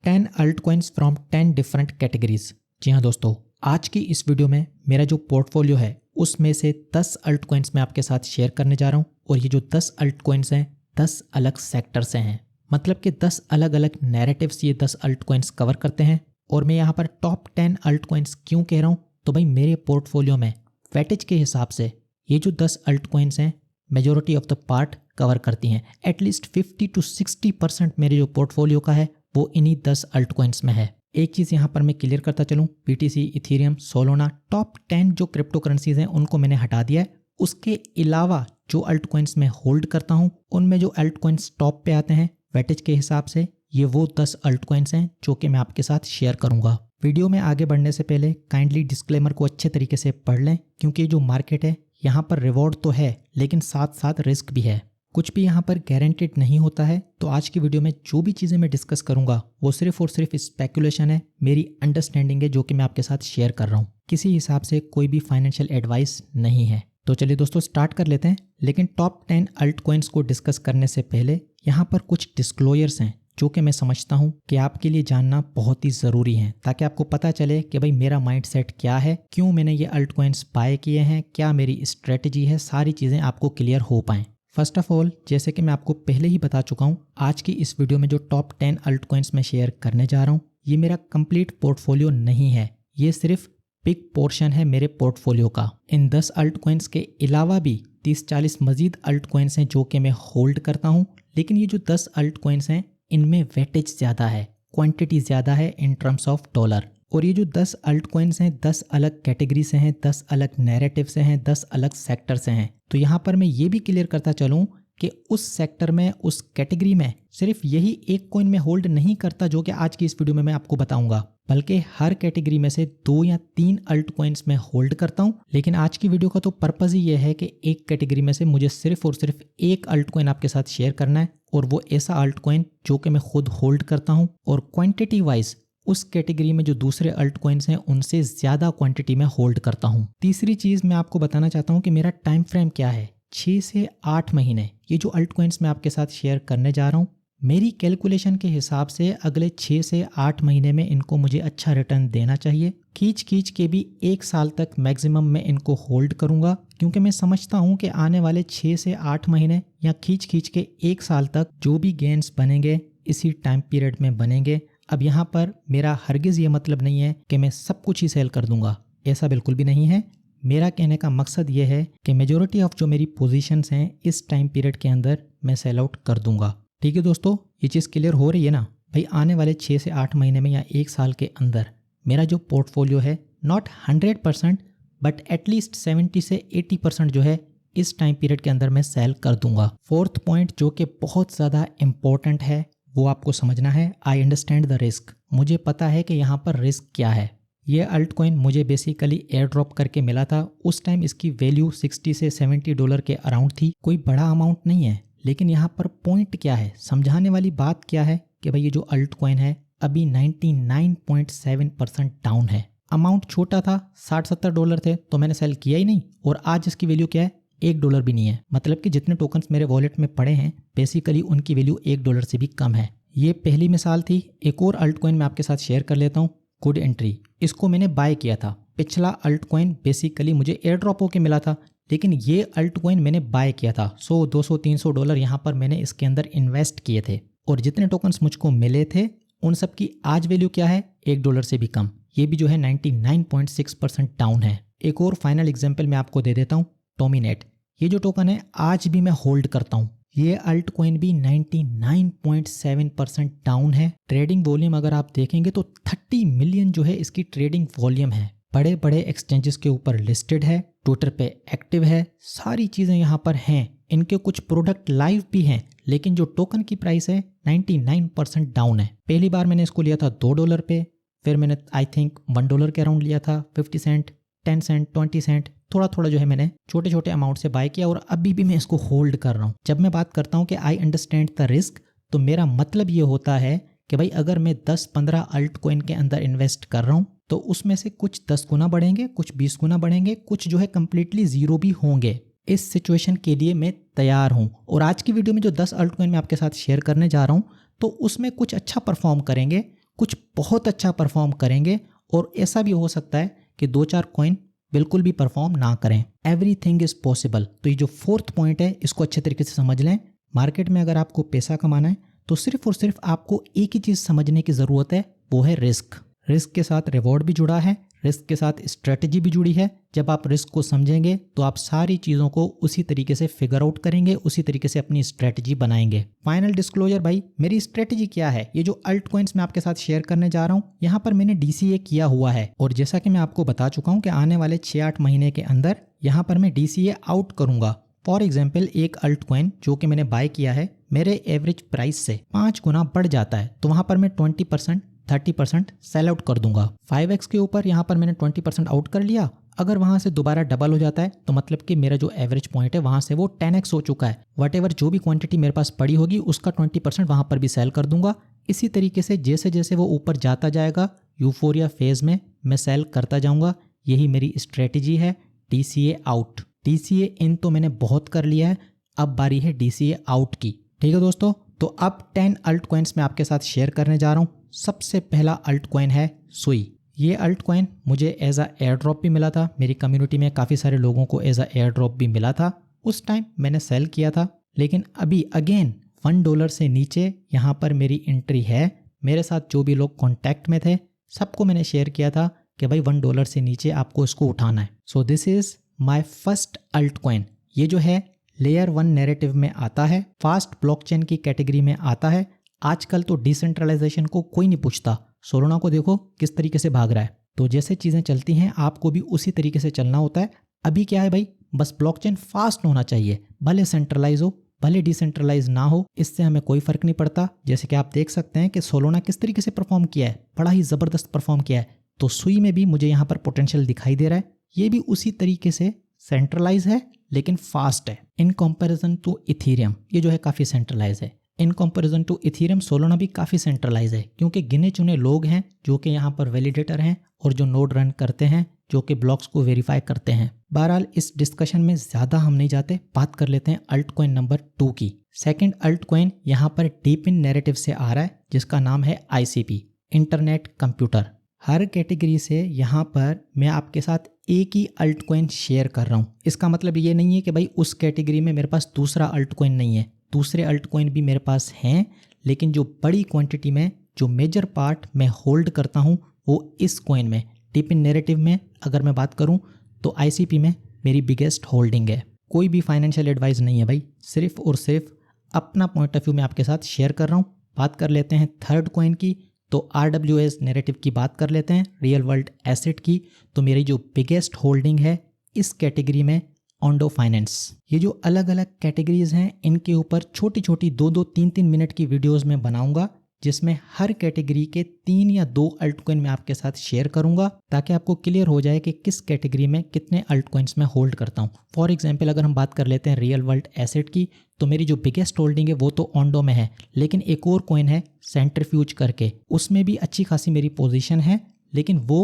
10 alt coins from 10 different categories. जी हाँ दोस्तों, आज की इस वीडियो में मेरा जो पोर्टफोलियो है उसमें से 10 अल्ट कॉइन्स मैं आपके साथ शेयर करने जा रहा हूँ। और ये जो 10 अल्ट कॉइन्स हैं 10 अलग सेक्टर से हैं, मतलब कि 10 अलग अलग नैरेटिव्स ये 10 अल्ट कॉइन्स कवर करते हैं। और मैं यहाँ पर टॉप 10 अल्ट कॉइन्स क्यों कह रहा हूँ, तो भाई मेरे पोर्टफोलियो में वेटेज के हिसाब से ये जो 10 अल्ट कॉइन्स हैं majority of the part cover करती हैं। एटलीस्ट 50 to 60% मेरे जो पोर्टफोलियो का है वो इन्हीं 10 अल्ट कॉइन्स में है। एक चीज़ यहाँ पर मैं क्लियर करता चलूँ, BTC, इथेरियम, सोलोना, टॉप 10 जो क्रिप्टो करेंसीज हैं उनको मैंने हटा दिया है। उसके अलावा जो अल्ट कॉइन्स मैं होल्ड करता हूँ उनमें जो अल्ट कॉइन्स टॉप पे आते हैं वेटेज के हिसाब से, ये वो 10 अल्ट कॉइन्स हैं जो कि मैं आपके साथ शेयर करूंगा। वीडियो में आगे बढ़ने से पहले काइंडली डिस्क्लेमर को अच्छे तरीके से पढ़ लें, क्योंकि जो मार्केट है यहाँ पर रिवॉर्ड तो है लेकिन साथ साथ रिस्क भी है। कुछ भी यहाँ पर गारंटेड नहीं होता है। तो आज की वीडियो में जो भी चीज़ें मैं डिस्कस करूंगा वो सिर्फ और सिर्फ स्पेकुलेशन है, मेरी अंडरस्टैंडिंग है जो कि मैं आपके साथ शेयर कर रहा हूँ। किसी हिसाब से कोई भी फाइनेंशियल एडवाइस नहीं है। तो चलिए दोस्तों स्टार्ट कर लेते हैं। लेकिन टॉप 10 अल्ट कॉइन्स को डिस्कस करने से पहले यहाँ पर कुछ डिस्क्लोजर्स हैं जो कि मैं समझता हूँ कि आपके लिए जानना बहुत ही ज़रूरी है, ताकि आपको पता चले कि भाई मेरा माइंडसेट क्या है, क्यों मैंने ये अल्ट कॉइन्स बाय किए हैं, क्या मेरी स्ट्रेटजी है, सारी चीज़ें आपको क्लियर हो पाएँ। फर्स्ट ऑफ ऑल, जैसे कि मैं आपको पहले ही बता चुका हूँ, आज की इस वीडियो में जो टॉप 10 अल्ट कॉइन्स मैं शेयर करने जा रहा हूँ ये मेरा कंप्लीट पोर्टफोलियो नहीं है, ये सिर्फ बिग पोर्शन है मेरे पोर्टफोलियो का। इन 10 अल्ट कॉइन्स के अलावा भी 30-40 मजीद अल्ट कॉइन्स हैं जो कि मैं होल्ड करता हूँ। लेकिन ये जो 10 अल्ट कॉइन्स हैं इनमें वेटेज ज़्यादा है, क्वांटिटी ज़्यादा है इन टर्म्स ऑफ डॉलर। और ये जो 10 अल्ट कॉइन्स हैं 10 अलग कैटेगरी से हैं, 10 अलग नैरेटिव से हैं, 10 अलग सेक्टर से हैं। तो यहाँ पर मैं ये भी क्लियर करता चलूँ कि उस सेक्टर में, उस कैटेगरी में सिर्फ यही एक कॉइन में होल्ड नहीं करता जो कि आज की इस वीडियो में मैं आपको बताऊंगा, बल्कि हर कैटेगरी में से 2 या 3 अल्ट कॉइन्स में होल्ड करता हूं। लेकिन आज की वीडियो का तो पर्पज़ ही यह है कि एक कैटेगरी में से मुझे सिर्फ और सिर्फ एक अल्ट कॉइन आपके साथ शेयर करना है, और वो ऐसा अल्ट कॉइन जो कि मैं खुद होल्ड करता हूं और क्वांटिटी वाइज उस कैटेगरी में जो दूसरे अल्ट कॉइन्स हैं उनसे ज़्यादा क्वांटिटी में होल्ड करता हूं। तीसरी चीज़ मैं आपको बताना चाहता हूं कि मेरा टाइम फ्रेम क्या है, 6 से 8 महीने। ये जो अल्ट कॉइन्स मैं आपके साथ शेयर करने जा रहा हूँ, मेरी कैलकुलेशन के हिसाब से अगले 6 से 8 महीने में इनको मुझे अच्छा रिटर्न देना चाहिए। खींच के भी 1 साल तक मैक्सिमम मैं इनको होल्ड करूंगा, क्योंकि मैं समझता हूं कि आने वाले 6 से 8 महीने या खींच के 1 साल तक जो भी गेन्स बनेंगे इसी टाइम पीरियड में बनेंगे। अब यहाँ पर मेरा हरगिज़ ये मतलब नहीं है कि मैं सब कुछ ही सेल कर दूंगा, ऐसा बिल्कुल भी नहीं है। मेरा कहने का मकसद ये है कि मेजॉरिटी ऑफ जो मेरी पोजीशंस हैं इस टाइम पीरियड के अंदर मैं सेल आउट कर दूंगा। ठीक है दोस्तों, ये चीज़ क्लियर हो रही है ना भाई। आने वाले 6 से 8 महीने में या 1 साल के अंदर मेरा जो पोर्टफोलियो है नॉट 100% बट एटलीस्ट 70 से 80% जो है इस टाइम पीरियड के अंदर मैं सेल कर दूंगा। फोर्थ पॉइंट जो कि बहुत ज़्यादा इंपॉर्टेंट है वो आपको समझना है, आई अंडरस्टैंड द रिस्क। मुझे पता है कि यहाँ पर रिस्क क्या है। ये अल्ट कॉइन मुझे बेसिकली एयर ड्रॉप करके मिला था। उस टाइम इसकी वैल्यू $60 से $70 के अराउंड थी, कोई बड़ा अमाउंट नहीं है। लेकिन यहाँ पर पॉइंट क्या है, समझाने वाली बात क्या है कि भाई ये जो अल्ट कॉइन है अभी 99.7% डाउन है। अमाउंट छोटा था, $60-70 थे तो मैंने सेल किया ही नहीं, और आज इसकी वैल्यू क्या है, $1 भी नहीं है। मतलब कि जितने टोकन्स मेरे वॉलेट में पड़े हैं बेसिकली उनकी वैल्यू $1 से भी कम है। ये पहली मिसाल थी। एक और अल्ट कॉइन मैं आपके साथ शेयर कर लेता हूँ, गुड एंट्री। इसको मैंने बाय किया था। पिछला अल्ट कॉइन बेसिकली मुझे एयर ड्रॉप होके मिला था, लेकिन ये अल्ट कॉइन मैंने बाय किया था। $100, $200, $300 यहाँ पर मैंने इसके अंदर इन्वेस्ट किए थे, और जितने टोकन्स मुझको मिले थे उन सब की आज वैल्यू क्या है, $1 से भी कम। ये भी जो है 99.6% डाउन है। एक और फाइनल एग्जाम्पल मैं आपको दे देता हूँ, टोमिनेट। ये जो टोकन है आज भी मैं होल्ड करता हूँ। ये अल्ट कॉइन भी 99.7% डाउन है। ट्रेडिंग वॉल्यूम अगर आप देखेंगे तो 30 मिलियन जो है इसकी ट्रेडिंग वॉल्यूम है। बड़े बड़े एक्सचेंजेस के ऊपर लिस्टेड है, ट्विटर पे एक्टिव है, सारी चीज़ें यहाँ पर हैं। इनके कुछ प्रोडक्ट लाइव भी हैं, लेकिन जो टोकन की प्राइस है 99% डाउन है। पहली बार मैंने इसको लिया था $2 पे, फिर मैंने आई थिंक $1 के अराउंड लिया था, 50 सेंट, 10 सेंट, 20 सेंट, थोड़ा थोड़ा जो है मैंने छोटे छोटे अमाउंट से बाय किया, और अभी भी मैं इसको होल्ड कर रहा हूँ। जब मैं बात करता हूँ कि आई अंडरस्टैंड द रिस्क, तो मेरा मतलब ये होता है कि भाई अगर मैं 10-15 अल्ट कॉइन के अंदर इन्वेस्ट कर रहा हूँ तो उसमें से कुछ 10 गुना बढ़ेंगे, कुछ 20 गुना बढ़ेंगे, कुछ जो है कंप्लीटली जीरो भी होंगे। इस सिचुएशन के लिए मैं तैयार हूँ। और आज की वीडियो में जो 10 अल्ट कॉइन मैं आपके साथ शेयर करने जा रहा हूँ तो उसमें कुछ अच्छा परफॉर्म करेंगे, कुछ बहुत अच्छा परफॉर्म करेंगे और ऐसा भी हो सकता है कि 2-4 कॉइन बिल्कुल भी परफॉर्म ना करें। Everything is possible. तो ये जो फोर्थ पॉइंट है इसको अच्छे तरीके से समझ लें। मार्केट में अगर आपको पैसा कमाना है तो सिर्फ और सिर्फ आपको एक ही चीज़ समझने की ज़रूरत है, वो है रिस्क। रिस्क के साथ रिवॉर्ड भी जुड़ा है, रिस्क के साथ स्ट्रेटजी भी जुड़ी है। जब आप रिस्क को समझेंगे तो आप सारी चीज़ों को उसी तरीके से फिगर आउट करेंगे, उसी तरीके से अपनी स्ट्रेटजी बनाएंगे। फाइनल डिस्क्लोजर भाई, मेरी स्ट्रेटजी क्या है, ये जो अल्ट कॉइन्स मैं आपके साथ शेयर करने जा रहा हूँ, यहाँ पर मैंने DCA किया हुआ है और जैसा कि मैं आपको बता चुका हूँ कि आने वाले 6-8 महीने के अंदर यहाँ पर मैं DCA आउट करूंगा। फॉर एग्जाम्पल एक अल्ट कॉइन जो कि मैंने बाय किया है मेरे एवरेज प्राइस से 5 गुना बढ़ जाता है तो वहां पर मैं 20% 30% सेल आउट कर दूंगा। 5x के ऊपर यहाँ पर मैंने 20% आउट कर लिया। अगर वहां से दोबारा डबल हो जाता है तो मतलब कि मेरा जो एवरेज पॉइंट है वहां से वो 10x हो चुका है। वट जो भी क्वांटिटी मेरे पास पड़ी होगी उसका 20% वहां पर भी सेल कर दूंगा। इसी तरीके से जैसे जैसे वो ऊपर जाता जाएगा यूफोरिया फेज में मैं सेल करता जाऊंगा। यही मेरी स्ट्रेटेजी है। DCA आउट, DCA इन तो मैंने बहुत कर लिया है, अब बारी है DCA आउट की। ठीक है दोस्तों, तो अब 10 अल्ट कॉइन्स मैं आपके साथ शेयर करने जा रहा हूँ। सबसे पहला अल्ट कॉइन है सुई। ये अल्ट कॉइन मुझे एज अ एयर ड्रॉप भी मिला था। मेरी कम्युनिटी में काफ़ी सारे लोगों को एज अ एयर ड्रॉप भी मिला था। उस टाइम मैंने सेल किया था, लेकिन अभी अगेन $1 से नीचे यहाँ पर मेरी एंट्री है। मेरे साथ जो भी लोग कॉन्टैक्ट में थे सबको मैंने शेयर किया था कि भाई $1 से नीचे आपको इसको उठाना है। So this is my first alt coin. ये जो है लेयर 1 नैरेटिव में आता है, फास्ट ब्लॉकचेन की कैटेगरी में आता है। आजकल तो डिसेंट्रलाइजेशन को कोई नहीं पूछता। सोलोना को देखो किस तरीके से भाग रहा है। तो जैसे चीज़ें चलती हैं आपको भी उसी तरीके से चलना होता है। अभी क्या है भाई, बस ब्लॉकचेन फास्ट होना चाहिए, भले सेंट्रलाइज हो भले डिसेंट्रलाइज ना हो, इससे हमें कोई फर्क नहीं पड़ता। जैसे कि आप देख सकते हैं कि सोलोना किस तरीके से परफॉर्म किया है, बड़ा ही ज़बरदस्त परफॉर्म किया है। तो सुई में भी मुझे यहाँ पर पोटेंशियल दिखाई दे रहा है। ये भी उसी तरीके से सेंट्रलाइज है लेकिन फास्ट है। इन कंपैरिजन टू इथेरियम ये जो है काफ़ी सेंट्रलाइज है। In comparison to Ethereum Solana भी काफ़ी सेंट्रलाइज है, क्योंकि गिने चुने लोग हैं जो कि यहाँ पर वैलिडेटर हैं और जो नोड रन करते हैं, जो कि ब्लॉक्स को वेरीफाई करते हैं। बहरहाल इस डिस्कशन में ज़्यादा हम नहीं जाते, बात कर लेते हैं अल्ट कॉइन नंबर 2 की। सेकेंड अल्ट कॉइन यहाँ पर डीप इन नैरेटिव से आ रहा है, जिसका नाम है ICP, इंटरनेट कंप्यूटर। हर कैटेगरी से यहाँ पर मैं आपके साथ एक ही अल्ट कॉइन शेयर कर रहा हूँ। इसका मतलब ये नहीं है कि भाई उस कैटेगरी में मेरे पास दूसरा अल्ट कॉइन नहीं है। दूसरे अल्ट कॉइन भी मेरे पास हैं, लेकिन जो बड़ी क्वांटिटी में जो मेजर पार्ट मैं होल्ड करता हूँ वो इस कॉइन में, डीप इन नैरेटिव में अगर मैं बात करूँ तो ICP में मेरी बिगेस्ट होल्डिंग है। कोई भी फाइनेंशियल एडवाइस नहीं है भाई, सिर्फ और सिर्फ अपना पॉइंट ऑफ व्यू मैं आपके साथ शेयर कर रहा हूँ। बात कर लेते हैं थर्ड कॉइन की, तो RWS नैरेटिव की बात कर लेते हैं, रियल वर्ल्ड एसेट की। तो मेरी जो बिगेस्ट होल्डिंग है इस कैटेगरी में ओंडो फाइनेंस। ये जो अलग अलग कैटेगरीज हैं इनके ऊपर छोटी छोटी 2-2 3-3 मिनट की वीडियोस में बनाऊंगा, जिसमें हर कैटेगरी के 3 या 2 अल्ट कॉइन मैं आपके साथ शेयर करूंगा, ताकि आपको क्लियर हो जाए कि किस कैटेगरी में कितने अल्ट कॉइन्स मैं होल्ड करता हूं। फॉर एग्जांपल अगर हम बात कर लेते हैं रियल वर्ल्ड एसेट की, तो मेरी जो बिगेस्ट होल्डिंग है वो तो ओंडो में है, लेकिन एक और कॉइन है सेंट्रीफ्यूज करके, उसमें भी अच्छी खासी मेरी पोजीशन है, लेकिन वो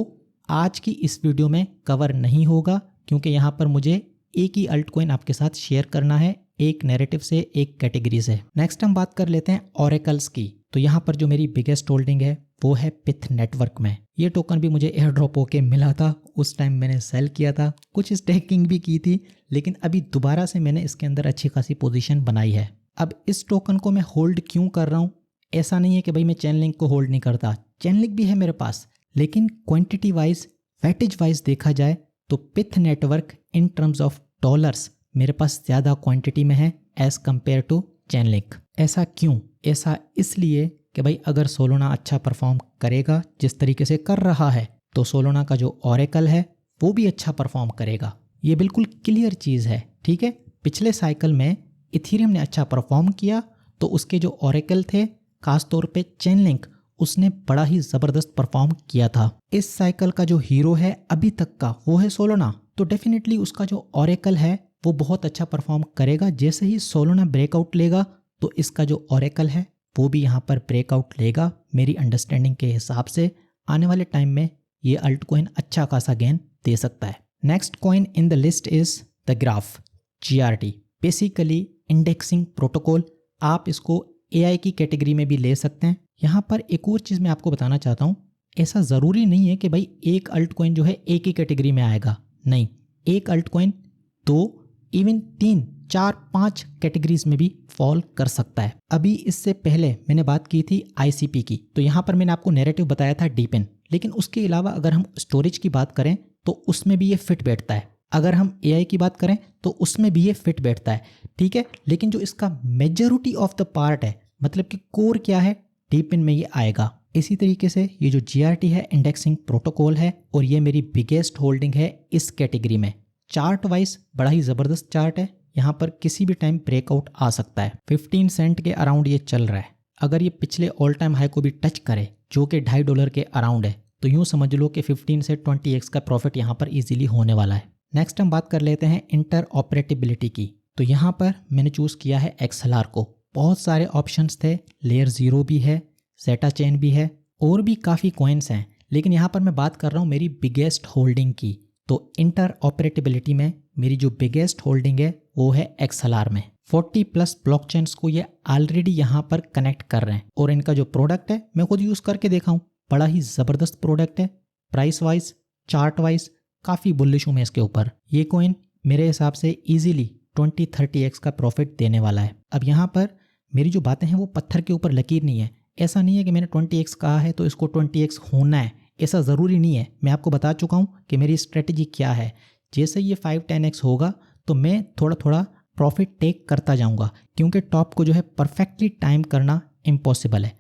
आज की इस वीडियो में कवर नहीं होगा, क्योंकि यहाँ पर मुझे एक ही अल्ट कॉइन आपके साथ शेयर करना है, एक नैरेटिव से, एक कैटेगरी से। नेक्स्ट हम बात कर लेते हैं ऑरेकल्स की। तो यहाँ पर जो मेरी बिगेस्ट होल्डिंग है वो है पिथ नेटवर्क में। ये टोकन भी मुझे एयर ड्रॉप होके मिला था, उस टाइम मैंने सेल किया था, कुछ स्टेकिंग भी की थी, लेकिन अभी दोबारा से मैंने इसके अंदर अच्छी खासी पोजीशन बनाई है। अब इस टोकन को मैं होल्ड क्यों कर रहा हूँ, ऐसा नहीं है कि भाई मैं चैनलिंक को होल्ड नहीं करता, चैनलिंक भी है मेरे पास, लेकिन क्वांटिटी वाइज वेटेज वाइज देखा जाए तो पिथ network in terms of dollars मेरे पास ज़्यादा क्वांटिटी में है एज कंपेयर टू चैनलिंक। ऐसा क्यों? ऐसा इसलिए कि भाई अगर सोलोना अच्छा परफॉर्म करेगा जिस तरीके से कर रहा है, तो सोलोना का जो ऑरेकल है वो भी अच्छा परफॉर्म करेगा। ये बिल्कुल क्लियर चीज़ है, ठीक है। पिछले साइकिल में इथेरियम ने अच्छा परफॉर्म किया, तो उसके जो ऑरेकल थे, खासतौर पे चेनलिंक, उसने बड़ा ही ज़बरदस्त परफॉर्म किया था। इस साइकिल का जो हीरो है अभी तक का वो है सोलोना, तो डेफिनेटली उसका जो ऑरेकल है वो बहुत अच्छा परफॉर्म करेगा। जैसे ही सोलोना ब्रेकआउट लेगा तो इसका जो ऑरेकल है वो भी यहाँ पर ब्रेकआउट लेगा। मेरी अंडरस्टैंडिंग के हिसाब से आने वाले टाइम में ये अल्ट कॉइन अच्छा खासा गेन दे सकता है। Next coin in the list is the graph, GRT, basically indexing protocol. आप इसको AI की कैटेगरी में भी ले सकते हैं, यहाँ पर एक और चीज़ मैं आपको बताना चाहता हूँ, ऐसा ज़रूरी नहीं है कि भाई एक अल्ट कॉइन जो है एक ही कैटेगरी में आएगा। नहीं, एक अल्ट कॉइन 2, इवन 3, 4, 5 कैटेगरीज में भी फॉल कर सकता है। अभी इससे पहले मैंने बात की थी ICP की, तो यहाँ पर मैंने आपको नैरेटिव बताया था डीपेन, लेकिन उसके अलावा अगर हम स्टोरेज की बात करें तो उसमें भी ये फिट बैठता है। अगर हम AI की बात करें तो उसमें भी ये फिट बैठता है, ठीक है। लेकिन जो इसका मेजॉरिटी ऑफ द पार्ट है, मतलब कि कोर क्या है, डीपेन में ये आएगा। इसी तरीके से ये जो GRT है, इंडेक्सिंग प्रोटोकॉल है, और ये मेरी बिगेस्ट होल्डिंग है इस कैटेगरी में। चार्ट वाइज बड़ा ही ज़बरदस्त चार्ट है, यहाँ पर किसी भी टाइम ब्रेकआउट आ सकता है। 15 सेंट के अराउंड ये चल रहा है। अगर ये पिछले ऑल टाइम हाई को भी टच करे जो कि $2.5 के अराउंड है, तो यूँ समझ लो कि 15 से 20x का प्रॉफिट यहाँ पर इजीली होने वाला है। नेक्स्ट हम बात कर लेते हैं इंटर ऑपरेटिबिलिटी की। तो यहाँ पर मैंने चूज़ किया है XLR को। बहुत सारे ऑप्शंस थे, लेयर 0 भी है, सेटा चेन भी है, और भी काफ़ी कॉइन्स हैं, लेकिन यहाँ पर मैं बात कर रहा हूँ मेरी बिगेस्ट होल्डिंग की। तो इंटर ऑपरेटिबिलिटी में मेरी जो बिगेस्ट होल्डिंग है वो है XLR में। 40+ ब्लॉकचेन्स को ये ऑलरेडी यहाँ पर कनेक्ट कर रहे हैं, और इनका जो प्रोडक्ट है मैं खुद यूज़ करके देखा हूँ, बड़ा ही ज़बरदस्त प्रोडक्ट है। प्राइस वाइज, चार्ट वाइज काफ़ी बुलिश हूँ मैं इसके ऊपर। ये कॉइन मेरे हिसाब से ईजिली 20-30x का प्रॉफिट देने वाला है। अब यहाँ पर मेरी जो बातें हैं वो पत्थर के ऊपर लकीर नहीं है। ऐसा नहीं है कि मैंने 20x कहा है तो इसको 20x होना है, ऐसा ज़रूरी नहीं है। मैं आपको बता चुका हूँ कि मेरी स्ट्रेटजी क्या है। जैसे ये 5-10x होगा तो मैं थोड़ा थोड़ा प्रॉफिट टेक करता जाऊँगा, क्योंकि टॉप को जो है परफेक्टली टाइम करना इम्पॉसिबल है।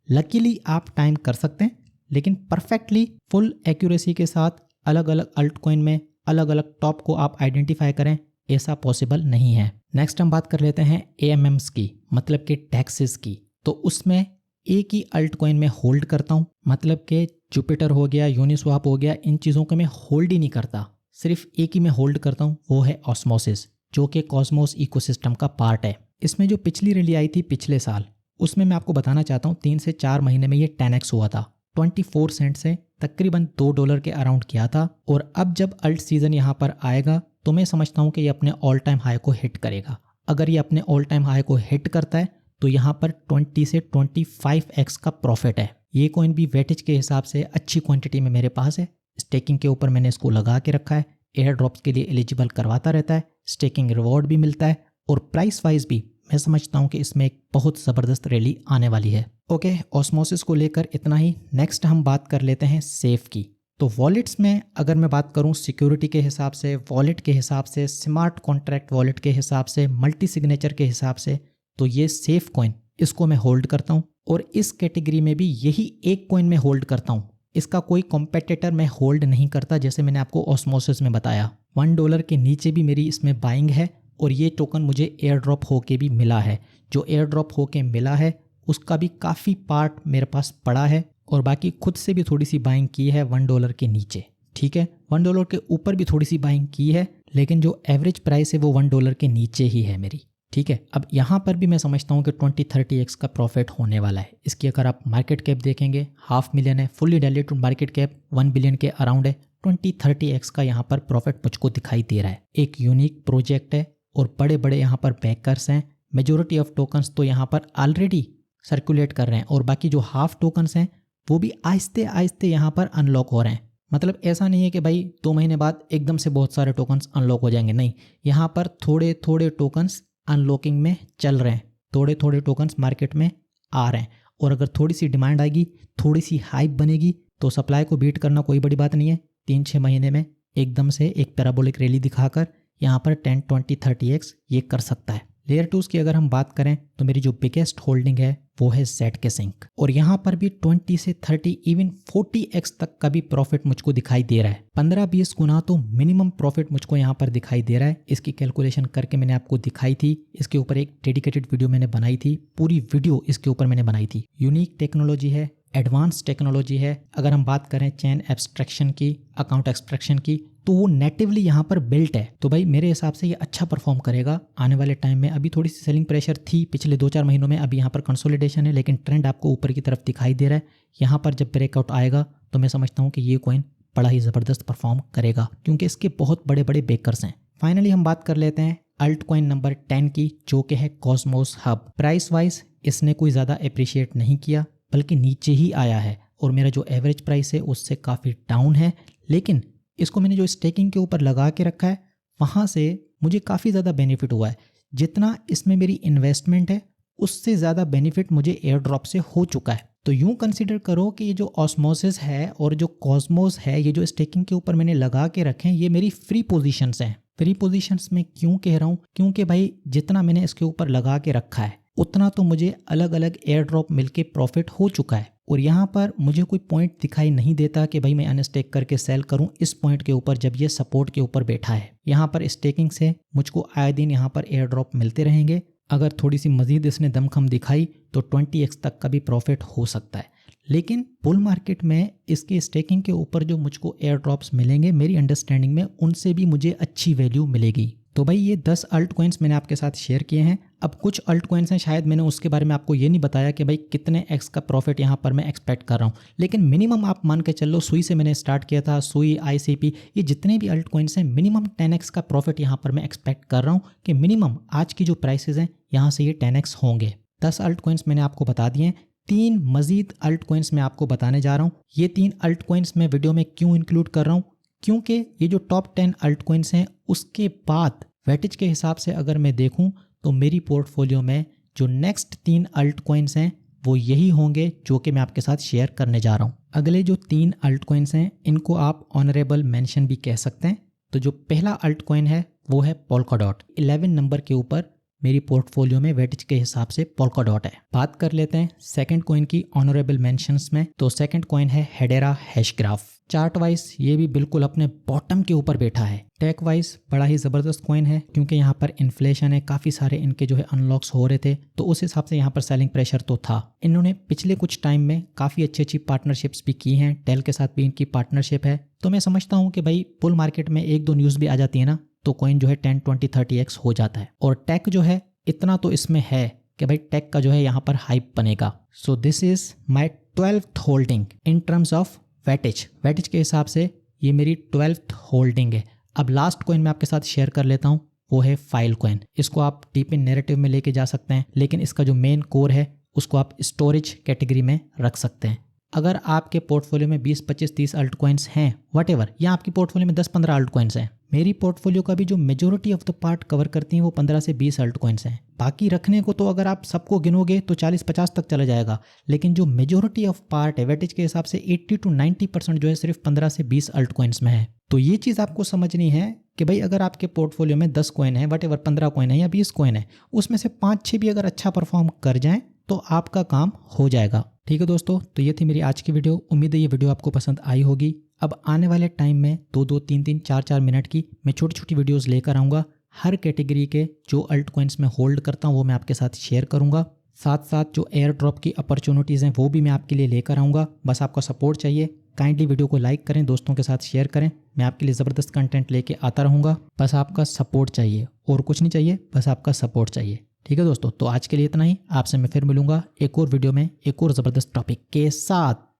लकीली आप टाइम कर सकते हैं, लेकिन परफेक्टली फुल एक्यूरेसी के साथ अलग अलग अल्ट कॉइन में अलग अलग टॉप को आप आइडेंटिफाई करें, ऐसा पॉसिबल नहीं है। नेक्स्ट हम बात कर लेते हैं AMMs की, मतलब कि टैक्सेस की। तो उसमें एक ही अल्ट कॉइन में होल्ड करता हूँ, मतलब कि जुपिटर हो गया, यूनिस्वाप हो गया, इन चीज़ों को मैं होल्ड ही नहीं करता, सिर्फ एक ही में होल्ड करता हूँ, वो है ऑस्मोसिस, जो कि कॉस्मोस इकोसिस्टम का पार्ट है। इसमें जो पिछली रैली आई थी पिछले साल, उसमें मैं आपको बताना चाहता हूँ 3 से 4 महीने में ये 10x हुआ था। 24 सेंट से तकरीबन $2 के अराउंड किया था, और अब जब अल्ट सीजन यहाँ पर आएगा तो मैं समझता हूँ कि ये अपने ऑल टाइम हाई को हिट करेगा। अगर ये अपने ऑल टाइम हाई को हिट करता है तो यहाँ पर 20 से 25x का प्रॉफिट है। ये कॉइन भी वेटेज के हिसाब से अच्छी क्वांटिटी में मेरे पास है। स्टेकिंग के ऊपर मैंने इसको लगा के रखा है, एयर ड्रॉप्स के लिए एलिजिबल करवाता रहता है, स्टेकिंग रिवॉर्ड भी मिलता है, और प्राइस वाइज भी मैं समझता हूँ कि इसमें एक बहुत ज़बरदस्त रैली आने वाली है। ओके, ऑस्मोसिस को लेकर इतना ही। नेक्स्ट हम बात कर लेते हैं सेफ की। तो वॉलेट्स में अगर मैं बात करूं सिक्योरिटी के हिसाब से, वॉलेट के हिसाब से, स्मार्ट कॉन्ट्रैक्ट वॉलेट के हिसाब से, मल्टी सिग्नेचर के हिसाब से, तो ये सेफ कॉइन, इसको मैं होल्ड करता हूं, और इस कैटेगरी में भी यही एक कॉइन में होल्ड करता हूं। इसका कोई कॉम्पिटिटर मैं होल्ड नहीं करता, जैसे मैंने आपको ऑस्मोसिस में बताया। $1 के नीचे भी मेरी इसमें बाइंग है, और ये टोकन मुझे एयर ड्रॉप होके भी मिला है। जो एयर ड्रॉप होके मिला है उसका भी काफ़ी पार्ट मेरे पास पड़ा है, और बाकी खुद से भी थोड़ी सी बाइंग की है $1 के नीचे, ठीक है। $1 के ऊपर भी थोड़ी सी बाइंग की है, लेकिन जो एवरेज प्राइस है वो $1 के नीचे ही है मेरी, ठीक है। अब यहाँ पर भी मैं समझता हूँ कि 20-30x का प्रॉफिट होने वाला है। इसकी अगर आप मार्केट कैप देखेंगे, $500,000 है, fully diluted market cap $1 billion के अराउंड है। 20-30x का यहाँ पर प्रॉफिट मुझको दिखाई दे रहा है। एक यूनिक प्रोजेक्ट है, और बड़े बड़े यहाँ पर बैकर्स हैं। मेजोरिटी ऑफ टोकन्स तो यहाँ पर ऑलरेडी सर्कुलेट कर रहे हैं, और बाकी जो हाफ टोकन्स हैं वो भी आहिस्ते आहिस्ते यहाँ पर अनलॉक हो रहे हैं। मतलब ऐसा नहीं है कि भाई 2 महीने बाद एकदम से बहुत सारे टोकन्स अनलॉक हो जाएंगे, नहीं, यहाँ पर थोड़े थोड़े टोकन्स अनलॉकिंग में चल रहे हैं, थोड़े थोड़े टोकन्स मार्केट में आ रहे हैं। और अगर थोड़ी सी डिमांड आएगी, थोड़ी सी हाइप बनेगी, तो सप्लाई को बीट करना कोई बड़ी बात नहीं है। 3-6 महीने में एकदम से एक पैराबोलिक रैली दिखाकर यहाँ पर 10-20-30x ये कर सकता है। लेयर 2 की अगर हम बात करें तो मेरी जो बिगेस्ट होल्डिंग है वो है ZK Sync, और यहाँ पर भी 20 से 30 इवन 40x तक का भी प्रॉफिट मुझको दिखाई दे रहा है। 15-20 गुना तो मिनिमम प्रॉफिट मुझको यहाँ पर दिखाई दे रहा है। इसकी कैलकुलेशन करके मैंने आपको दिखाई थी, इसके ऊपर एक डेडिकेटेड वीडियो मैंने बनाई थी, पूरी वीडियो इसके ऊपर मैंने बनाई थी। यूनिक टेक्नोलॉजी है, एडवांस टेक्नोलॉजी है। अगर हम बात करें चेन एब्स्ट्रैक्शन की, अकाउंट एक्सट्रैक्शन की, तो वो नेटिवली यहाँ पर बिल्ट है। तो भाई मेरे हिसाब से ये अच्छा परफॉर्म करेगा आने वाले टाइम में। अभी थोड़ी सी सेलिंग प्रेशर थी पिछले 2-4 महीनों में, अभी यहाँ पर कंसोलिडेशन है, लेकिन ट्रेंड आपको ऊपर की तरफ दिखाई दे रहा है। यहाँ पर जब ब्रेकआउट आएगा तो मैं समझता हूँ कि ये कॉइन बड़ा ही ज़बरदस्त परफॉर्म करेगा, क्योंकि इसके बहुत बड़े बड़े बेकर्स हैं। फाइनली हम बात कर लेते हैं अल्ट कॉइन नंबर 10 की, जो कि है कॉस्मोस हब। प्राइस वाइज इसने कोई ज़्यादा अप्रिशिएट नहीं किया, बल्कि नीचे ही आया है और मेरा जो एवरेज प्राइस है उससे काफ़ी डाउन है। लेकिन इसको मैंने जो स्टेकिंग के ऊपर लगा के रखा है वहाँ से मुझे काफ़ी ज़्यादा बेनिफिट हुआ है। जितना इसमें मेरी इन्वेस्टमेंट है उससे ज़्यादा बेनिफिट मुझे एयर ड्रॉप से हो चुका है। तो यूँ कंसीडर करो कि ये जो ऑस्मोसिस है और जो कॉस्मोस है, ये जो स्टेकिंग के ऊपर मैंने लगा के रखे हैं, ये मेरी फ्री पोजीशंस हैं। फ्री पोजीशंस में क्यों कह रहा हूँ? क्योंकि भाई जितना मैंने इसके ऊपर लगा के रखा है उतना तो मुझे अलग अलग एयर ड्रॉप मिलके प्रॉफिट हो चुका है। और यहाँ पर मुझे कोई पॉइंट दिखाई नहीं देता कि भाई मैं अनस्टेक करके सेल करूँ इस पॉइंट के ऊपर जब ये सपोर्ट के ऊपर बैठा है। यहाँ पर स्टेकिंग से मुझको आए दिन यहाँ पर एयर ड्रॉप मिलते रहेंगे। अगर थोड़ी सी मजीद इसने दमखम दिखाई तो 20x तक का भी प्रॉफिट हो सकता है। लेकिन बुल मार्केट में इसके स्टेकिंग के ऊपर जो मुझको एयर ड्रॉप्स मिलेंगे, मेरी अंडरस्टैंडिंग में उनसे भी मुझे अच्छी वैल्यू मिलेगी। तो भाई ये 10 अल्ट कॉइन्स मैंने आपके साथ शेयर किए हैं। अब कुछ अल्ट कॉइन्स हैं शायद मैंने उसके बारे में आपको ये नहीं बताया कि भाई कितने एक्स का प्रॉफिट यहाँ पर मैं एक्सपेक्ट कर रहा हूँ। लेकिन मिनिमम आप मान के चलो, सुई से मैंने स्टार्ट किया था, सुई, ICP, ये जितने भी अल्ट कॉइन्स हैं मिनिमम 10x का प्रॉफिट यहाँ पर मैं एक्सपेक्ट कर रहा हूँ कि मिनिमम आज की जो प्राइसेज हैं यहाँ से ये 10x होंगे। 10 अल्ट कॉइन्स मैंने आपको बता दिए हैं। 3 मजीद अल्ट कॉइन्स मैं आपको बताने जा रहा हूँ। ये 3 अल्ट कॉइन्स मैं वीडियो में क्यों इंक्लूड कर रहा हूँ? क्योंकि ये जो टॉप 10 अल्ट कॉइन्स हैं उसके बाद वेटेज के हिसाब से अगर मैं देखूं तो मेरी पोर्टफोलियो में जो नेक्स्ट 3 अल्ट कॉइन्स हैं वो यही होंगे जो कि मैं आपके साथ शेयर करने जा रहा हूं। अगले जो 3 अल्ट कॉइन्स हैं इनको आप ऑनरेबल मेंशन भी कह सकते हैं। तो जो पहला अल्ट कॉइन है वो है पोल्काडॉट। 11 नंबर के ऊपर मेरी पोर्टफोलियो में वेटेज के हिसाब से पोल्काडॉट है। बात कर लेते हैं सेकंड कॉइन की ऑनरेबल मेंशंस में। तो सेकंड कॉइन है हेडेरा हैशग्राफ। चार्ट वाइज ये भी बिल्कुल अपने बॉटम के ऊपर बैठा है। टेक वाइज बड़ा ही ज़बरदस्त कॉइन है क्योंकि यहाँ पर इन्फ्लेशन है, काफ़ी सारे इनके जो है अनलॉक्स हो रहे थे, तो उस हिसाब से यहाँ पर सेलिंग प्रेशर तो था। इन्होंने पिछले कुछ टाइम में काफ़ी अच्छी पार्टनरशिप्स भी की हैं। टेल के साथ भी इनकी पार्टनरशिप है। तो मैं समझता हूँ कि भाई बुल मार्केट में 1-2 न्यूज़ भी आ जाती है ना तो कॉइन जो है 10, 20, 30x हो जाता है। और टेक जो है इतना तो इसमें है कि भाई टेक का जो है यहाँ पर हाइप बनेगा। सो this is my 12th holding in terms of weightage. Weightage के हिसाब से ये मेरी 12th होल्डिंग है। अब लास्ट कॉइन मैं आपके साथ शेयर कर लेता हूँ, वो है फाइल कॉइन। इसको आप डीप इन नैरेटिव में लेके जा सकते हैं, लेकिन इसका जो मेन कोर है उसको आप स्टोरेज कैटेगरी में रख सकते हैं। अगर आपके पोर्टफोलियो में 20, 25, 30 अल्ट कॉइन्स हैं वटेवर, या आपकी पोर्टफोलियो में 10, 15 अल्ट कॉइन्स हैं, मेरी पोर्टफोलियो का भी जो majority of the part cover करती हैं वो 15 से 20 अल्ट कॉइन्स हैं। बाकी रखने को तो अगर आप सबको गिनोगे तो 40-50 तक चला जाएगा, लेकिन जो मेजोरिटी ऑफ पार्ट है वेटेज के हिसाब से 80 to 90% जो है सिर्फ 15 से 20 अल्ट कॉइन्स में है। तो ये चीज़ आपको समझनी है कि भाई अगर आपके पोर्टफोलियो में 10 कॉइन है, वटेवर 15 कॉइन है या 20 कॉइन है, उसमें से 5-6 भी अगर अच्छा परफॉर्म कर जाएं तो आपका काम हो जाएगा। ठीक है दोस्तों, तो ये थी मेरी आज की वीडियो। उम्मीद है ये वीडियो आपको पसंद आई होगी। अब आने वाले टाइम में 2-2, 3-3, 4-4 मिनट की मैं छोटी छोटी वीडियोस लेकर आऊँगा। हर कैटेगरी के जो अल्ट कॉइन्स में होल्ड करता हूँ वो मैं आपके साथ शेयर करूँगा। साथ साथ जो एयर ड्रॉप की अपॉर्चुनिटीज़ हैं वो भी मैं आपके लिए लेकर आऊँगा। बस आपका सपोर्ट चाहिए। काइंडली वीडियो को लाइक करें, दोस्तों के साथ शेयर करें। मैं आपके लिए ज़बरदस्त कंटेंट लेके आता रहूँगा। बस आपका सपोर्ट चाहिए, और कुछ नहीं चाहिए, बस आपका सपोर्ट चाहिए। ठीक है दोस्तों, तो आज के लिए इतना ही। आपसे मैं फिर मिलूंगा एक और वीडियो में एक और ज़बरदस्त टॉपिक के साथ।